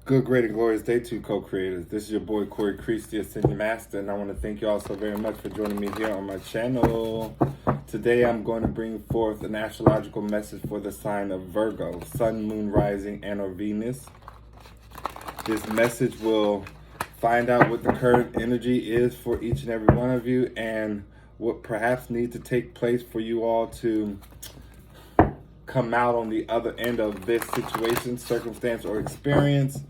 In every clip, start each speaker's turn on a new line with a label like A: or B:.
A: Good, great, and glorious day to you, co-creators. This is your boy, Corey Creech, the Ascending Master, and I want to thank you all so very much for joining me here on my channel. Today, I'm going to bring forth an astrological message for the sign of Virgo, Sun, Moon, Rising, and or Venus. This message will find out what the current energy is for each and every one of you and what perhaps needs to take place for you all to come out on the other end of this situation, circumstance, or experience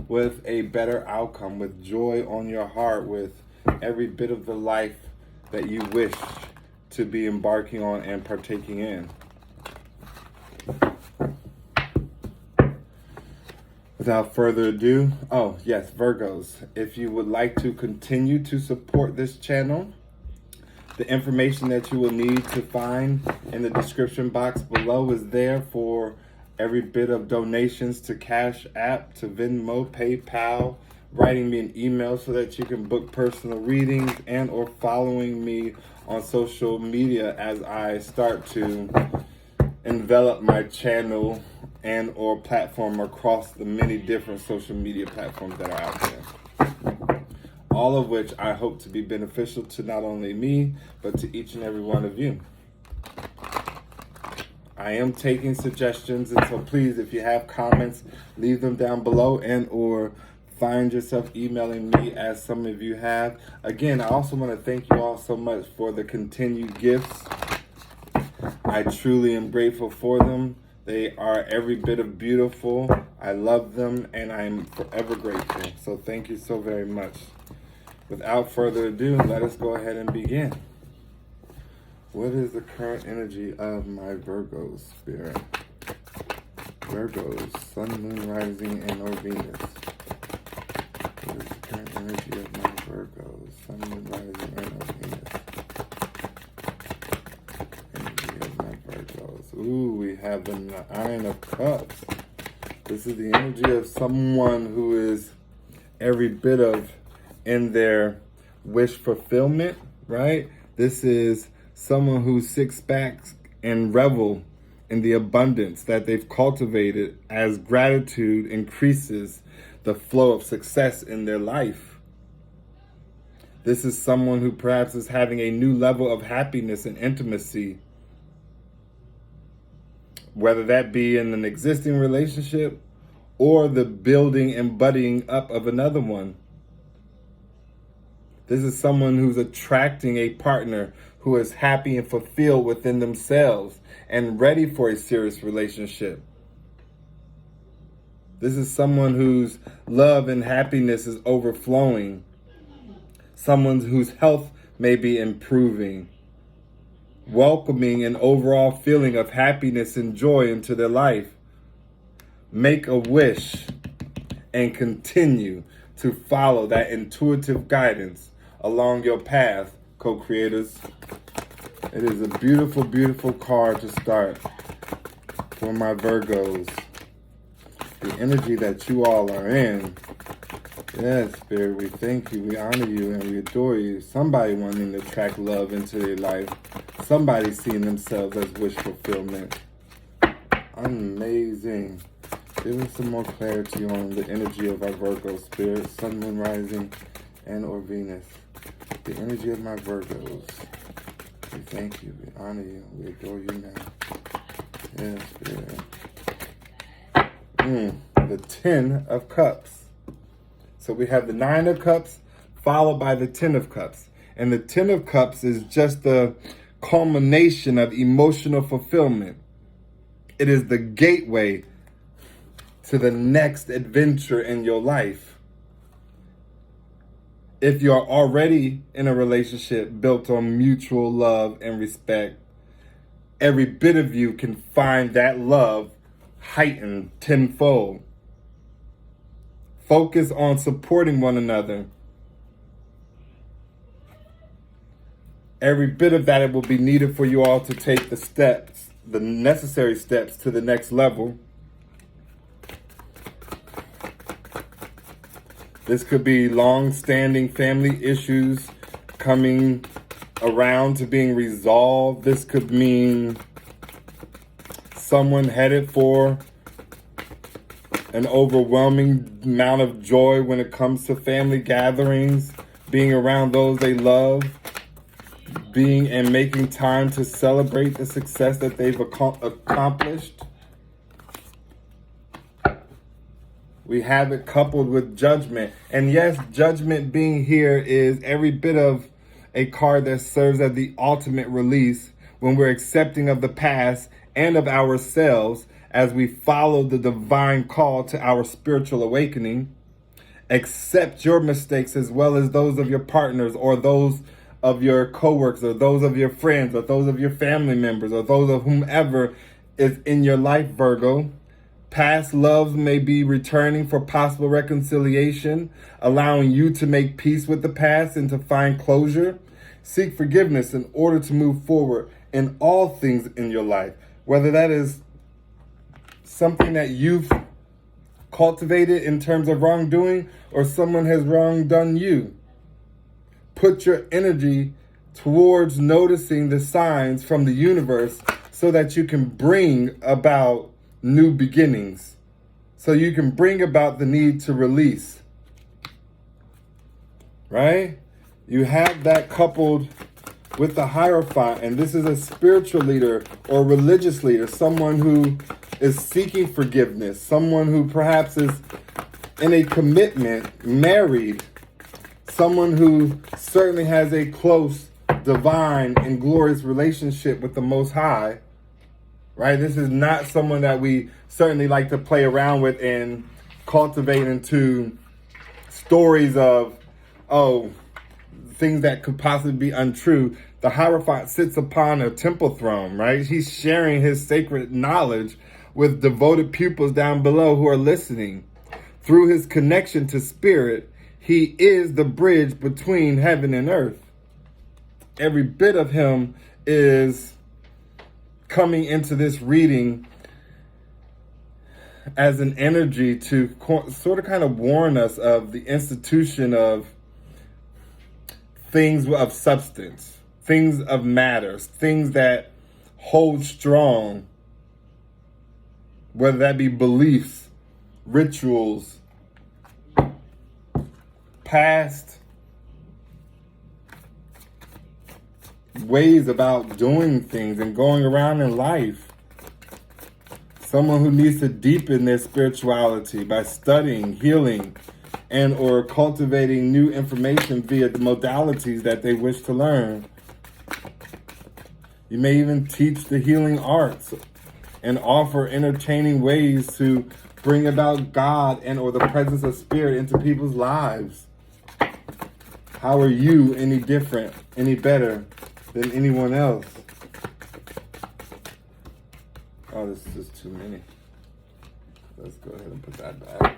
A: with a better outcome, with joy on your heart, with every bit of the life that you wish to be embarking on and partaking in. Without further ado, Virgos, if you would like to continue to support this channel, the information that you will need to find in the description box below is there for every bit of donations to CashApp, to Venmo, PayPal, writing me an email so that you can book personal readings and or following me on social media as I start to envelop my channel and or platform across the many different social media platforms that are out there. All of which I hope to be beneficial to not only me, but to each and every one of you. I am taking suggestions, and so please, if you have comments, leave them down below and or find yourself emailing me as some of you have. Again, I also want to thank you all so much for the continued gifts. I truly am grateful for them. They are every bit of beautiful. I love them, and I'm forever grateful. So thank you so very much. Without further ado, let us go ahead and begin. What is the current energy of my Virgo spirit? Virgos, Sun, Moon, Rising, and or Venus. What is the current energy of my Virgos, Sun, Moon, Rising, and or Venus? Energy of my Virgos. Ooh, we have the Nine of Cups. This is the energy of someone who is every bit of in their wish fulfillment, right? This is someone who sits back and revel in the abundance that they've cultivated as gratitude increases the flow of success in their life. This is someone who perhaps is having a new level of happiness and intimacy, whether that be in an existing relationship or the building and budding up of another one. This is someone who's attracting a partner who is happy and fulfilled within themselves and ready for a serious relationship. This is someone whose love and happiness is overflowing. Someone whose health may be improving. Welcoming an overall feeling of happiness and joy into their life. Make a wish and continue to follow that intuitive guidance along your path, co-creators. It is a beautiful, beautiful card to start for my Virgos. The energy that you all are in. Yes, Spirit, we thank you, we honor you, and we adore you. Somebody wanting to attract love into their life. Somebody seeing themselves as wish fulfillment. Amazing. Give us some more clarity on the energy of our Virgo spirit, Sun, Moon, Rising, and or Venus. The energy of my Virgos. We thank you, we honor you, we adore you now. Yes, Spirit. The 10 of Cups. So we have the 9 of Cups followed by the 10 of Cups. And the 10 of Cups is just the culmination of emotional fulfillment. It is the gateway to the next adventure in your life. If you're already in a relationship built on mutual love and respect, every bit of you can find that love heightened tenfold. Focus on supporting one another. Every bit of that, it will be needed for you all to take the steps, the necessary steps to the next level. This could be long-standing family issues coming around to being resolved. This could mean someone headed for an overwhelming amount of joy when it comes to family gatherings, being around those they love, being and making time to celebrate the success that they've accomplished. We have it coupled with judgment. And yes, judgment being here is every bit of a card that serves as the ultimate release when we're accepting of the past and of ourselves as we follow the divine call to our spiritual awakening. Accept your mistakes as well as those of your partners or those of your coworkers or those of your friends or those of your family members or those of whomever is in your life, Virgo. Past loves may be returning for possible reconciliation, allowing you to make peace with the past and to find closure. Seek forgiveness in order to move forward in all things in your life, whether that is something that you've cultivated in terms of wrongdoing or someone has done you. Put your energy towards noticing the signs from the universe so that you can bring about new beginnings, so you can bring about the need to release, right? You have that coupled with the Hierophant, and this is a spiritual leader or religious leader, someone who is seeking forgiveness, someone who perhaps is in a commitment, married, someone who certainly has a close, divine, and glorious relationship with the Most High, right? This is not someone that we certainly like to play around with and cultivate into stories of, things that could possibly be untrue. The Hierophant sits upon a temple throne, right? He's sharing his sacred knowledge with devoted pupils down below who are listening. Through his connection to spirit, he is the bridge between heaven and earth. Every bit of him is coming into this reading as an energy to sort of kind of warn us of the institution of things of substance, things of matters, things that hold strong, whether that be beliefs, rituals, past ways about doing things and going around in life. Someone who needs to deepen their spirituality by studying, healing, and or cultivating new information via the modalities that they wish to learn. You may even teach the healing arts and offer entertaining ways to bring about God and or the presence of spirit into people's lives. How are you any different, any better than anyone else? Oh, this is just too many. Let's go ahead and put that back.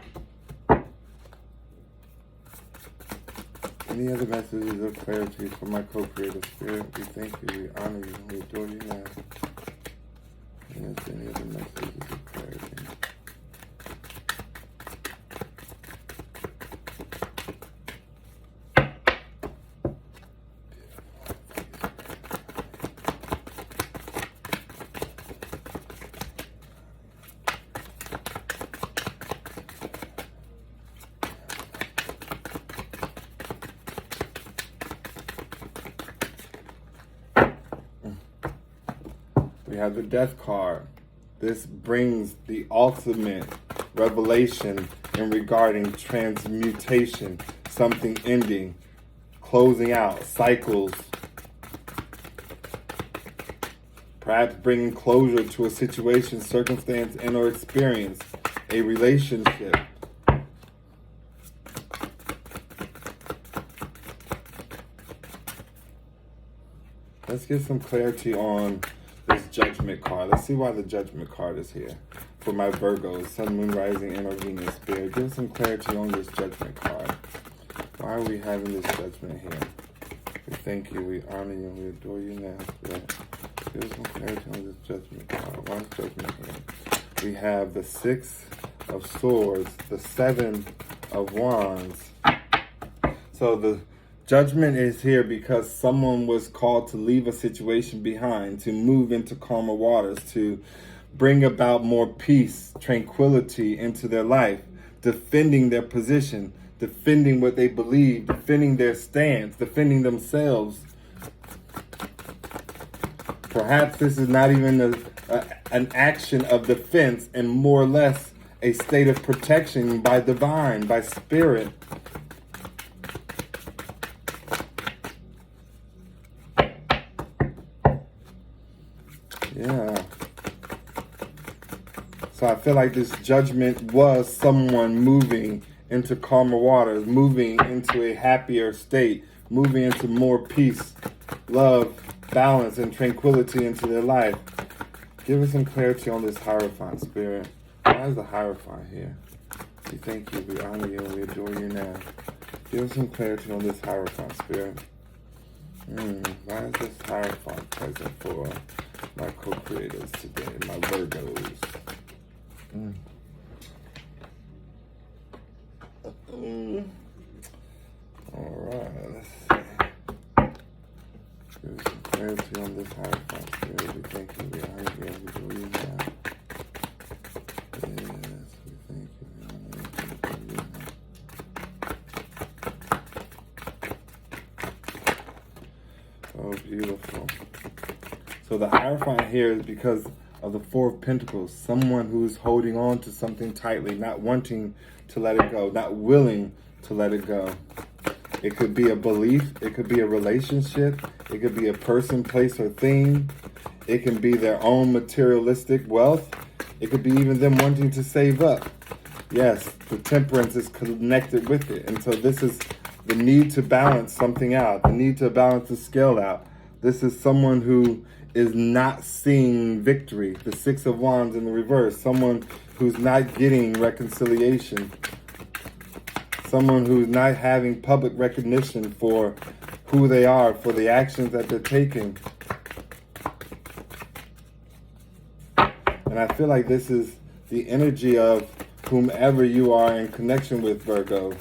A: Any other messages of clarity for my co-creative spirit? We thank you, we honor you, we adore you now. Yes, any other messages of clarity? We have the Death card. This brings the ultimate revelation in regarding transmutation, something ending, closing out, cycles, perhaps bringing closure to a situation, circumstance, and or experience, a relationship. Let's get some clarity on this Judgment card. Let's see why the Judgment card is here. For my Virgos, Sun, Moon, Rising, and or Venus Spirit. Give some clarity on this Judgment card. Why are we having this Judgment here? We thank you, we honor you, we adore you now. Give some clarity on this Judgment card. Why is Judgment here? We have the Six of Swords, the Seven of Wands. So the Judgment is here because someone was called to leave a situation behind, to move into calmer waters, to bring about more peace, tranquility into their life, defending their position, defending what they believe, defending their stance, defending themselves. Perhaps this is not even an action of defense, and more or less a state of protection by divine, by spirit. Yeah. So I feel like this judgment was someone moving into calmer waters, moving into a happier state, moving into more peace, love, balance, and tranquility into their life. Give us some clarity on this Hierophant, Spirit. Why is the Hierophant here? We thank you, we honor you, and we adore you now. Give us some clarity on this Hierophant, Spirit. Why is this Hierophant present for my co-creators today, my Virgos? Alright, let's see. Give us some clarity on this Hierophant, Spirit. We thank you, we honor you, and we adore you now. Yes, we thank you, we honor you, and we adore you now. Oh, beautiful. So the Hierophant here is because of the Four of Pentacles, someone who's holding on to something tightly, not wanting to let it go, not willing to let it go. It could be a belief, it could be a relationship, it could be a person, place, or thing. It can be their own materialistic wealth. It could be even them wanting to save up. Yes, the Temperance is connected with it. And so this is the need to balance something out, the need to balance the scale out. This is someone who is not seeing victory. The Six of Wands in the reverse. Someone who's not getting reconciliation. Someone who's not having public recognition for who they are, for the actions that they're taking. And I feel like this is the energy of whomever you are in connection with, Virgo.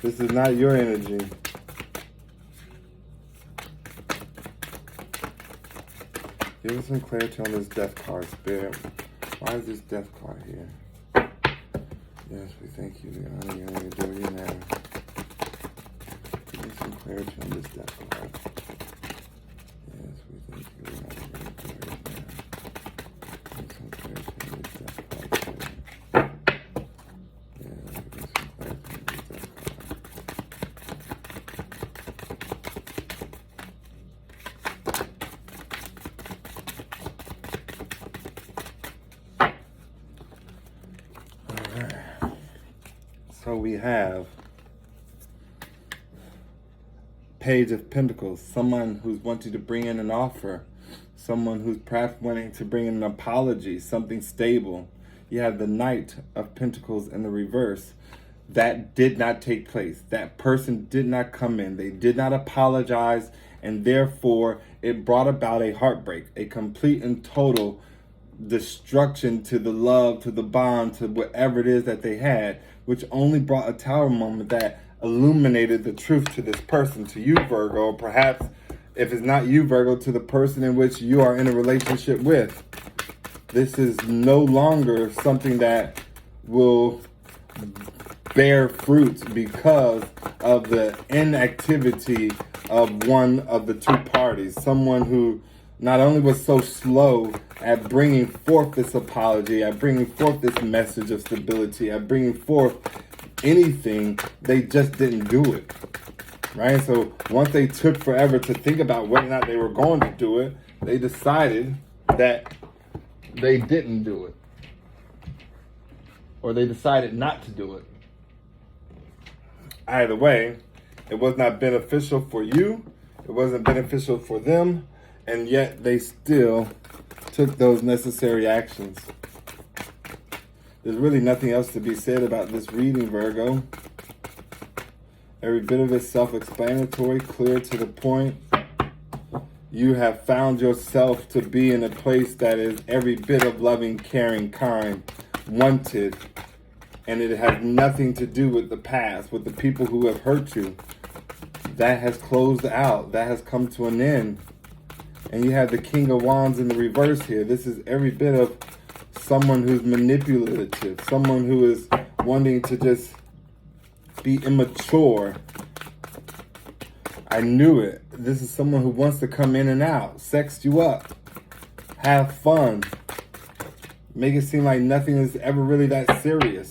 A: This is not your energy. Give us some clarity on this Death card, Spirit. Why is this Death card here? Yes, we thank you, we honor you, and we adore you now. Give us some clarity on this Death card. Yes, we thank you, we honor you, and we adore you now. Give us some clarity on this Death card, Spirit. Yeah, give us some clarity on this Death card. So we have Page of Pentacles, someone who's wanting to bring in an offer, someone who's perhaps wanting to bring in an apology, something stable. You have the Knight of Pentacles in the reverse. That did not take place. That person did not come in. They did not apologize, and therefore it brought about a heartbreak, a complete and total destruction to the love, to the bond, to whatever it is that they had, which only brought a Tower moment that illuminated the truth to this person, to you, Virgo, or perhaps, if it's not you, Virgo, to the person in which you are in a relationship with. This is no longer something that will bear fruits because of the inactivity of one of the two parties. Someone who not only was so slow at bringing forth this apology, at bringing forth this message of stability, at bringing forth anything, they just didn't do it, right? So once they took forever to think about whether or not they were going to do it, they decided that they didn't do it. Or they decided not to do it. Either way, it was not beneficial for you, it wasn't beneficial for them, and yet they still took those necessary actions. There's really nothing else to be said about this reading, Virgo. Every bit of it self-explanatory, clear to the point. You have found yourself to be in a place that is every bit of loving, caring, kind, wanted. And it has nothing to do with the past, with the people who have hurt you. That has closed out. That has come to an end. And you have the King of Wands in the reverse here. This is every bit of someone who's manipulative, someone who is wanting to just be immature. I knew it. This is someone who wants to come in and out, sex you up, have fun, make it seem like nothing is ever really that serious.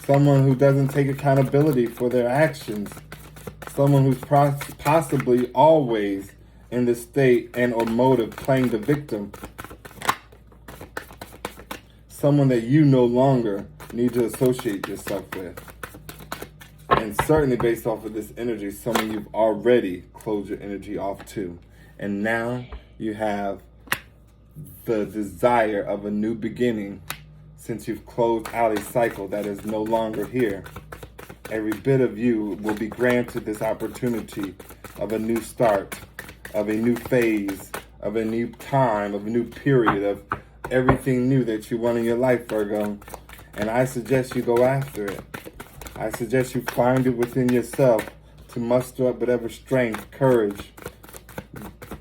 A: Someone who doesn't take accountability for their actions. Someone who's possibly always in the state and or motive playing the victim. Someone that you no longer need to associate yourself with. And certainly based off of this energy, someone you've already closed your energy off to. And now you have the desire of a new beginning since you've closed out a cycle that is no longer here. Every bit of you will be granted this opportunity of a new start, of a new phase, of a new time, of a new period, of everything new that you want in your life, Virgo. And I suggest you go after it. I suggest you find it within yourself to muster up whatever strength, courage,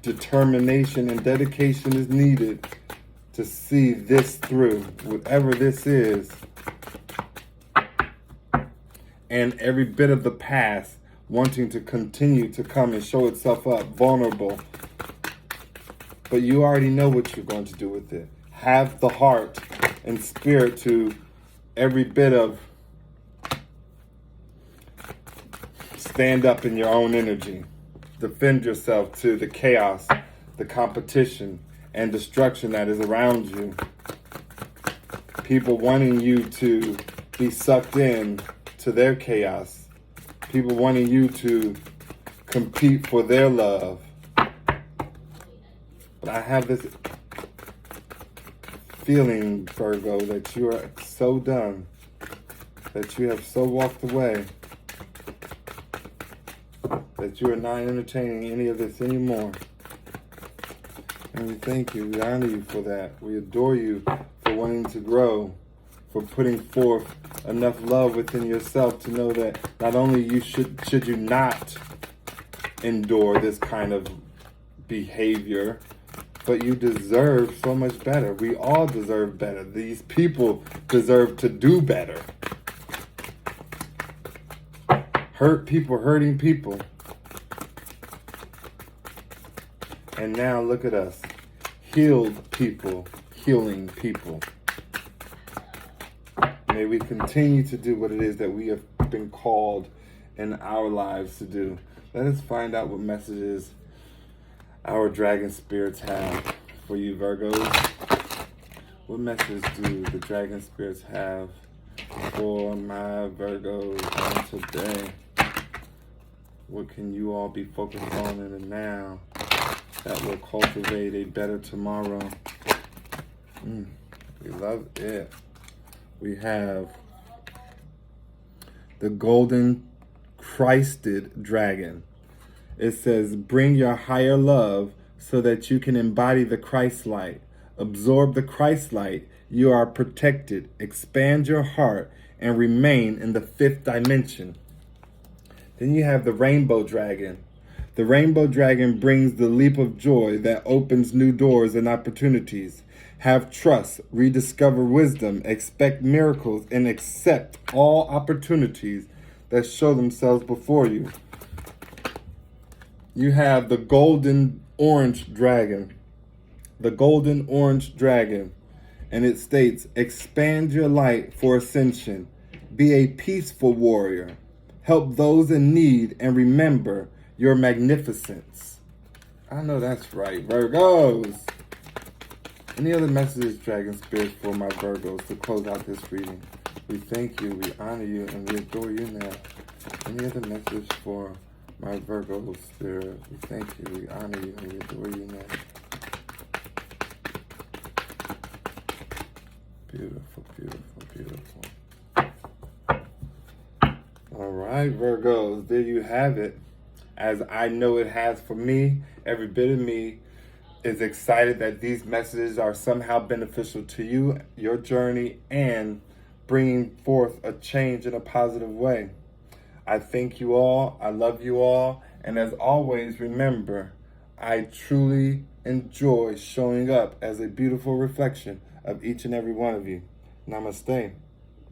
A: determination, and dedication is needed to see this through, whatever this is. And every bit of the past wanting to continue to come and show itself up, vulnerable. But you already know what you're going to do with it. Have the heart and spirit to every bit of stand up in your own energy. Defend yourself to the chaos, the competition, and destruction that is around you. People wanting you to be sucked in to their chaos. People wanting you to compete for their love. But I have this feeling, Virgo, that you are so done, that you have so walked away, that you are not entertaining any of this anymore. And we thank you, we honor you for that. We adore you for wanting to grow, for putting forth enough love within yourself to know that not only should you not endure this kind of behavior, but you deserve so much better. We all deserve better. These people deserve to do better. Hurt people, hurting people. And now look at us. Healed people, healing people. May we continue to do what it is that we have been called in our lives to do. Let us find out what messages our dragon spirits have for you, Virgos. What message do the dragon spirits have for my Virgos on today? What can you all be focused on in the now that will cultivate a better tomorrow? We love it. We have the golden Christed dragon. It says, bring your higher love so that you can embody the Christ light. Absorb the Christ light. You are protected. Expand your heart and remain in the fifth dimension. Then you have the rainbow dragon. The rainbow dragon brings the leap of joy that opens new doors and opportunities. Have trust, rediscover wisdom, expect miracles, and accept all opportunities that show themselves before you. You have the golden orange dragon. The golden orange dragon. And it states, expand your light for ascension. Be a peaceful warrior. Help those in need and remember your magnificence. I know that's right, Virgos. Any other messages, Dragon Spirits, for my Virgos to close out this reading? We thank you, we honor you, and we adore you now. Any other message for my Virgo Spirit? We thank you, we honor you, and we adore you now. Beautiful, beautiful, beautiful. All right, Virgos, there you have it. As I know it has for me, every bit of me is excited that these messages are somehow beneficial to you, your journey, and bringing forth a change in a positive way. I thank you all. I love you all. And as always, remember, I truly, and joy showing up as a beautiful reflection of each and every one of you. Namaste.